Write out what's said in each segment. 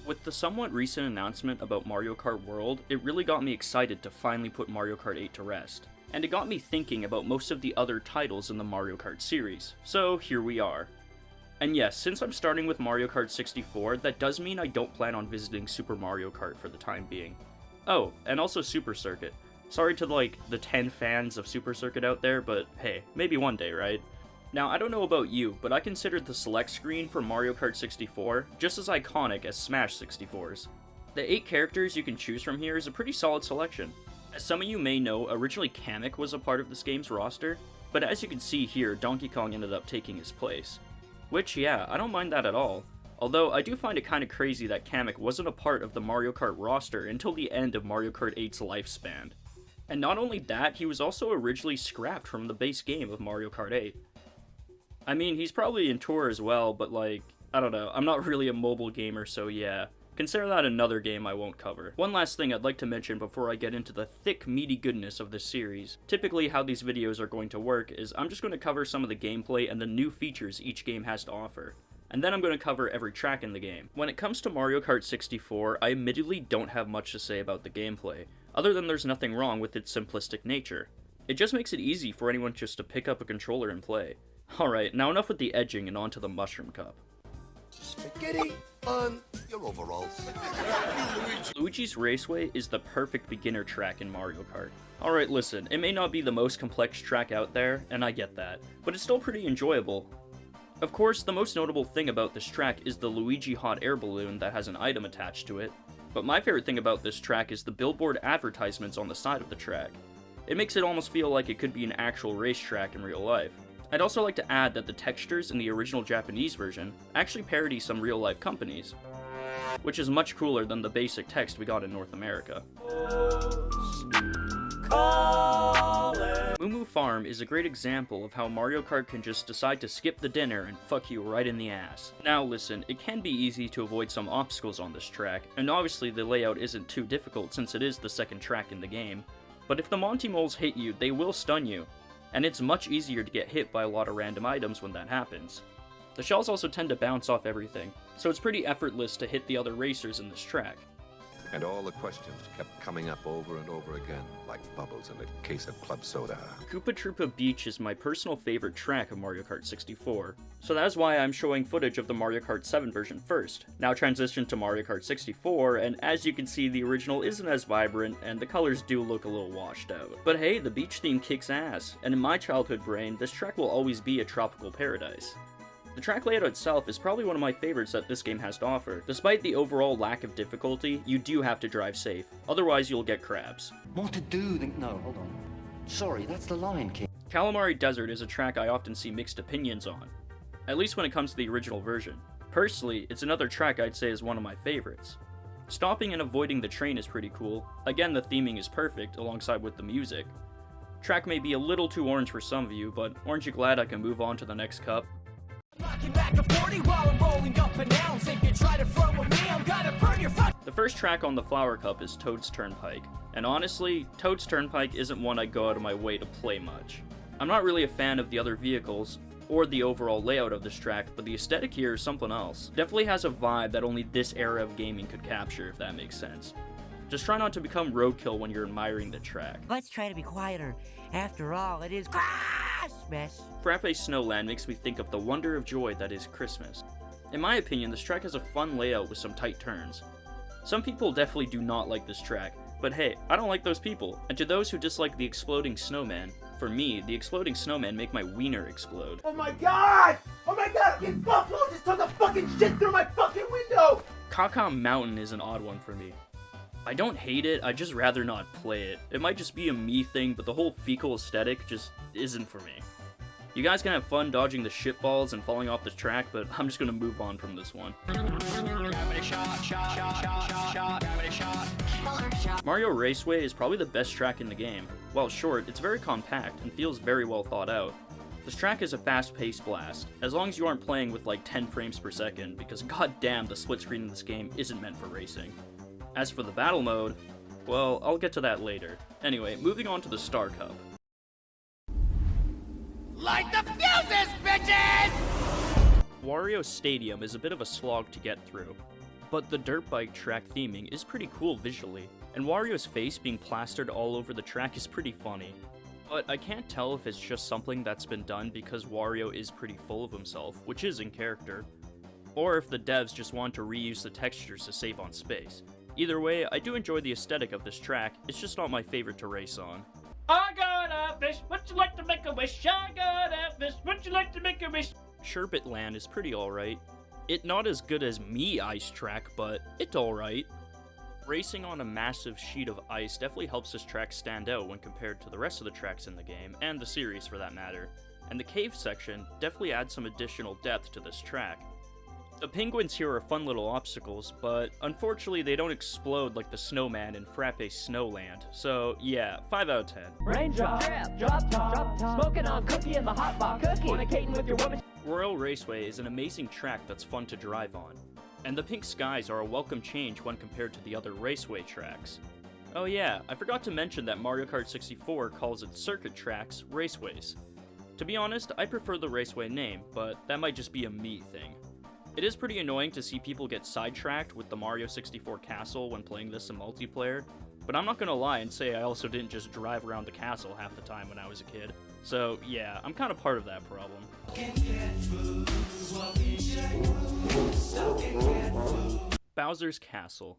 With the somewhat recent announcement about Mario Kart World, it really got me excited to finally put Mario Kart 8 to rest. And it got me thinking about most of the other titles in the Mario Kart series, so here we are. And yes, since I'm starting with Mario Kart 64, that does mean I don't plan on visiting Super Mario Kart for the time being. Oh, and also Super Circuit. Sorry to the 10 fans of Super Circuit out there, but hey, maybe one day, right? Now, I don't know about you, but I consider the select screen for Mario Kart 64 just as iconic as Smash 64's. The 8 characters you can choose from here is a pretty solid selection. As some of you may know, originally Kamek was a part of this game's roster, but as you can see here, Donkey Kong ended up taking his place. Which, yeah, I don't mind that at all. Although, I do find it kinda crazy that Kamek wasn't a part of the Mario Kart roster until the end of Mario Kart 8's lifespan. And not only that, he was also originally scrapped from the base game of Mario Kart 8. I mean, he's probably in Tour as well, but I don't know, I'm not really a mobile gamer, so yeah. Consider that another game I won't cover. One last thing I'd like to mention before I get into the thick, meaty goodness of this series. Typically how these videos are going to work is I'm just going to cover some of the gameplay and the new features each game has to offer. And then I'm going to cover every track in the game. When it comes to Mario Kart 64, I admittedly don't have much to say about the gameplay, other than there's nothing wrong with its simplistic nature. It just makes it easy for anyone just to pick up a controller and play. Alright, now enough with the edging and onto the mushroom cup. Spaghetti on your overalls. Luigi's Raceway is the perfect beginner track in Mario Kart. Alright, listen, it may not be the most complex track out there, and I get that, but it's still pretty enjoyable. Of course, the most notable thing about this track is the Luigi hot air balloon that has an item attached to it, but my favorite thing about this track is the billboard advertisements on the side of the track. It makes it almost feel like it could be an actual racetrack in real life. I'd also like to add that the textures in the original Japanese version actually parody some real-life companies, which is much cooler than the basic text we got in North America. Moo Moo Farm is a great example of how Mario Kart can just decide to skip the dinner and fuck you right in the ass. Now listen, it can be easy to avoid some obstacles on this track, and obviously the layout isn't too difficult since it is the second track in the game, but if the Monty Moles hit you, they will stun you. And it's much easier to get hit by a lot of random items when that happens. The shells also tend to bounce off everything, so it's pretty effortless to hit the other racers in this track. And all the questions kept coming up over and over again, like bubbles in a case of club soda. Koopa Troopa Beach is my personal favorite track of Mario Kart 64, so that's why I'm showing footage of the Mario Kart 7 version first. Now transition to Mario Kart 64, and as you can see, the original isn't as vibrant, and the colors do look a little washed out. But hey, the beach theme kicks ass, and in my childhood brain, this track will always be a tropical paradise. The track layout itself is probably one of my favorites that this game has to offer. Despite the overall lack of difficulty, you do have to drive safe, otherwise you'll get crabs. More to do than... No, hold on. Sorry, that's the Lion King. Calamari Desert is a track I often see mixed opinions on, at least when it comes to the original version. Personally, it's another track I'd say is one of my favorites. Stopping and avoiding the train is pretty cool. Again, the theming is perfect, alongside with the music. Track may be a little too orange for some of you, but aren't you glad I can move on to the next cup? The first track on the Flower Cup is Toad's Turnpike, and honestly, Toad's Turnpike isn't one I go out of my way to play much. I'm not really a fan of the other vehicles, or the overall layout of this track, but the aesthetic here is something else. Definitely has a vibe that only this era of gaming could capture, if that makes sense. Just try not to become roadkill when you're admiring the track. Let's try to be quieter. After all, it is Christmas. Frappe Snowland makes me think of the wonder of joy that is Christmas. In my opinion, this track has a fun layout with some tight turns. Some people definitely do not like this track, but hey, I don't like those people. And to those who dislike the exploding snowman, for me, the exploding snowman make my wiener explode. Oh my god! Oh my god! Fucking Buffalo just took a fucking shit through my fucking window! Kaka Mountain is an odd one for me. I don't hate it, I'd just rather not play it. It might just be a me thing, but the whole fecal aesthetic just isn't for me. You guys can have fun dodging the shitballs and falling off the track, but I'm just gonna move on from this one. Mario Raceway is probably the best track in the game. While short, it's very compact and feels very well thought out. This track is a fast-paced blast, as long as you aren't playing with like 10 frames per second, because goddamn the split screen in this game isn't meant for racing. As for the battle mode, well, I'll get to that later. Anyway, moving on to the Star Cup. Light the fuses, bitches! Wario Stadium is a bit of a slog to get through. But the dirt bike track theming is pretty cool visually, and Wario's face being plastered all over the track is pretty funny. But I can't tell if it's just something that's been done because Wario is pretty full of himself, which is in character, or if the devs just want to reuse the textures to save on space. Either way, I do enjoy the aesthetic of this track, it's just not my favorite to race on. I got a fish, would you like to make a wish? I got a fish, would you like to make a wish? Sherbet Land is pretty alright. It not as good as Me Ice track, but it's alright. Racing on a massive sheet of ice definitely helps this track stand out when compared to the rest of the tracks in the game, and the series for that matter. And the cave section definitely adds some additional depth to this track. The penguins here are fun little obstacles, but unfortunately they don't explode like the snowman in Frappe Snowland, so yeah, 5 out of 10. Raindrop, drop top, smoking on cookie in the hot box, fornicating with your woman. Royal Raceway is an amazing track that's fun to drive on, and the pink skies are a welcome change when compared to the other raceway tracks. Oh yeah, I forgot to mention that Mario Kart 64 calls its circuit tracks raceways. To be honest, I prefer the raceway name, but that might just be a me thing. It is pretty annoying to see people get sidetracked with the Mario 64 castle when playing this in multiplayer, but I'm not gonna lie and say I also didn't just drive around the castle half the time when I was a kid. So yeah, I'm kind of part of that problem. Bowser's Castle.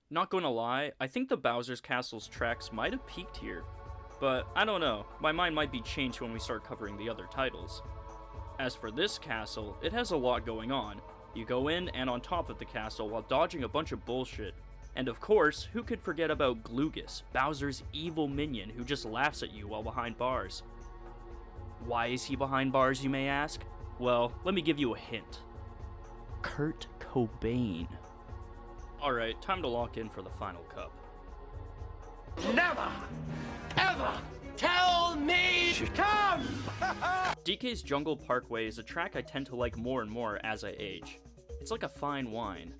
Not gonna lie, I think the Bowser's Castle's tracks might have peaked here, but I don't know, my mind might be changed when we start covering the other titles. As for this castle, it has a lot going on. You go in and on top of the castle while dodging a bunch of bullshit. And of course, who could forget about Glugus, Bowser's evil minion who just laughs at you while behind bars. Why is he behind bars, you may ask? Well, let me give you a hint. Kurt Cobain. Alright, time to lock in for the final cup. Never, ever tell me to come! DK's Jungle Parkway is a track I tend to like more and more as I age. It's like a fine wine.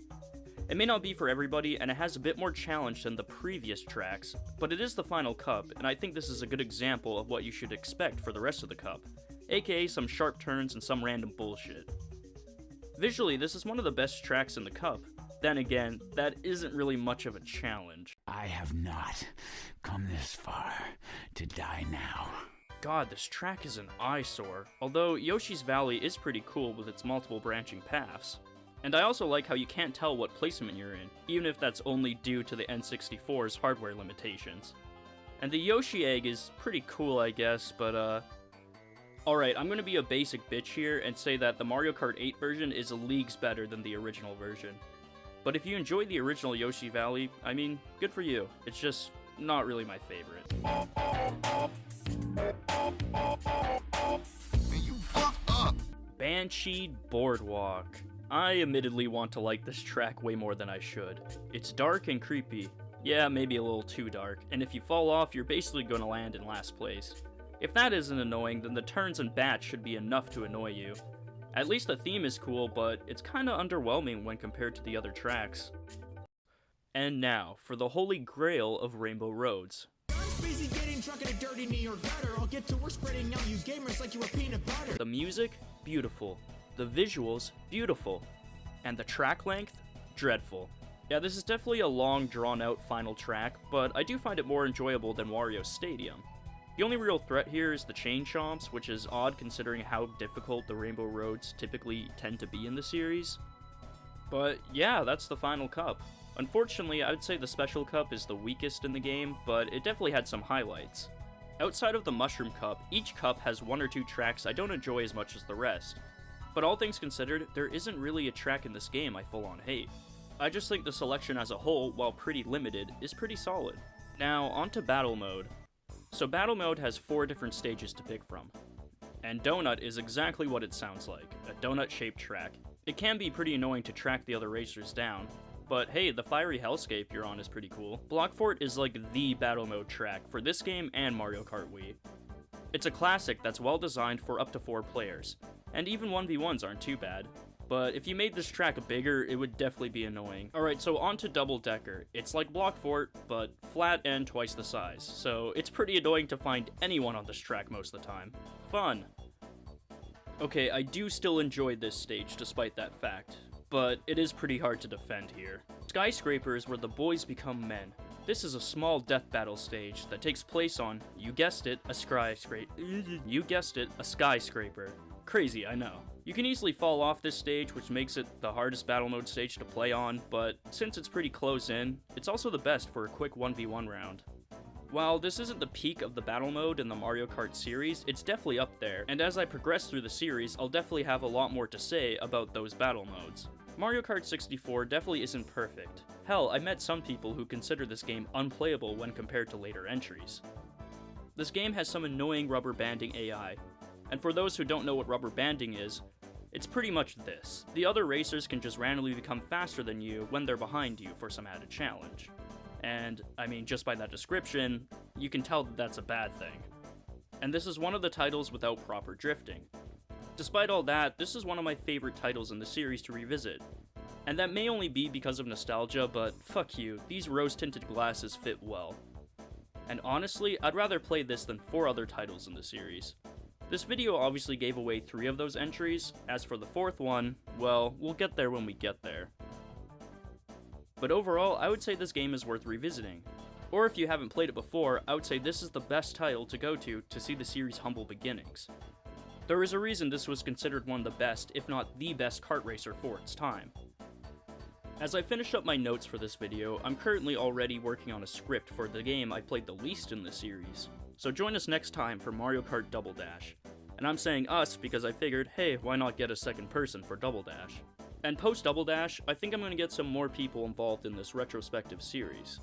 It may not be for everybody, and it has a bit more challenge than the previous tracks, but it is the final cup, and I think this is a good example of what you should expect for the rest of the cup, aka some sharp turns and some random bullshit. Visually, this is one of the best tracks in the cup. Then again, that isn't really much of a challenge. I have not come this far to die now. God, this track is an eyesore, although Yoshi's Valley is pretty cool with its multiple branching paths. And I also like how you can't tell what placement you're in, even if that's only due to the N64's hardware limitations. And the Yoshi egg is pretty cool, I guess, but alright, I'm gonna be a basic bitch here and say that the Mario Kart 8 version is leagues better than the original version. But if you enjoy the original Yoshi Valley, I mean, good for you. It's just not really my favorite. You fuck up! Banshee Boardwalk. I admittedly want to like this track way more than I should. It's dark and creepy. Yeah, maybe a little too dark, and if you fall off, you're basically gonna land in last place. If that isn't annoying, then the turns and bats should be enough to annoy you. At least the theme is cool, but it's kinda underwhelming when compared to the other tracks. And now, for the holy grail of Rainbow Roads. The music, beautiful. The visuals, beautiful. And the track length, dreadful. Yeah, this is definitely a long, drawn-out final track, but I do find it more enjoyable than Wario Stadium. The only real threat here is the chain chomps, which is odd considering how difficult the Rainbow Roads typically tend to be in the series. But yeah, that's the final cup. Unfortunately, I would say the Special Cup is the weakest in the game, but it definitely had some highlights. Outside of the Mushroom Cup, each cup has one or two tracks I don't enjoy as much as the rest. But all things considered, there isn't really a track in this game I full-on hate. I just think the selection as a whole, while pretty limited, is pretty solid. Now, onto Battle Mode. So Battle Mode has 4 different stages to pick from. And Donut is exactly what it sounds like, a donut-shaped track. It can be pretty annoying to track the other racers down, but hey, the fiery hellscape you're on is pretty cool. Block Fort is like the Battle Mode track for this game and Mario Kart Wii. It's a classic that's well designed for up to 4 players, and even 1v1s aren't too bad. But if you made this track bigger, it would definitely be annoying. Alright, so on to Double Decker. It's like Block Fort, but flat and twice the size, so it's pretty annoying to find anyone on this track most of the time. Fun! Okay, I do still enjoy this stage despite that fact. but it is pretty hard to defend here. Skyscraper is where the boys become men. This is a small death battle stage that takes place on, you guessed it, a skyscraper. Crazy, I know. You can easily fall off this stage, which makes it the hardest battle mode stage to play on, but since it's pretty close in, it's also the best for a quick 1v1 round. While this isn't the peak of the battle mode in the Mario Kart series, it's definitely up there, and as I progress through the series, I'll definitely have a lot more to say about those battle modes. Mario Kart 64 definitely isn't perfect. Hell, I met some people who consider this game unplayable when compared to later entries. This game has some annoying rubber banding AI, and for those who don't know what rubber banding is, it's pretty much this. The other racers can just randomly become faster than you when they're behind you for some added challenge. And, I mean, just by that description, you can tell that that's a bad thing. And this is one of the titles without proper drifting. Despite all that, this is one of my favorite titles in the series to revisit. And that may only be because of nostalgia, but fuck you, these rose-tinted glasses fit well. And honestly, I'd rather play this than 4 other titles in the series. This video obviously gave away 3 of those entries. As for the 4th one, well, we'll get there when we get there. But overall, I would say this game is worth revisiting. Or if you haven't played it before, I would say this is the best title to go to see the series' humble beginnings. There is a reason this was considered one of the best, if not the best kart racer for its time. As I finish up my notes for this video, I'm currently already working on a script for the game I played the least in the series. So join us next time for Mario Kart Double Dash. And I'm saying us because I figured, hey, why not get a second person for Double Dash? And post Double Dash, I think I'm going to get some more people involved in this retrospective series.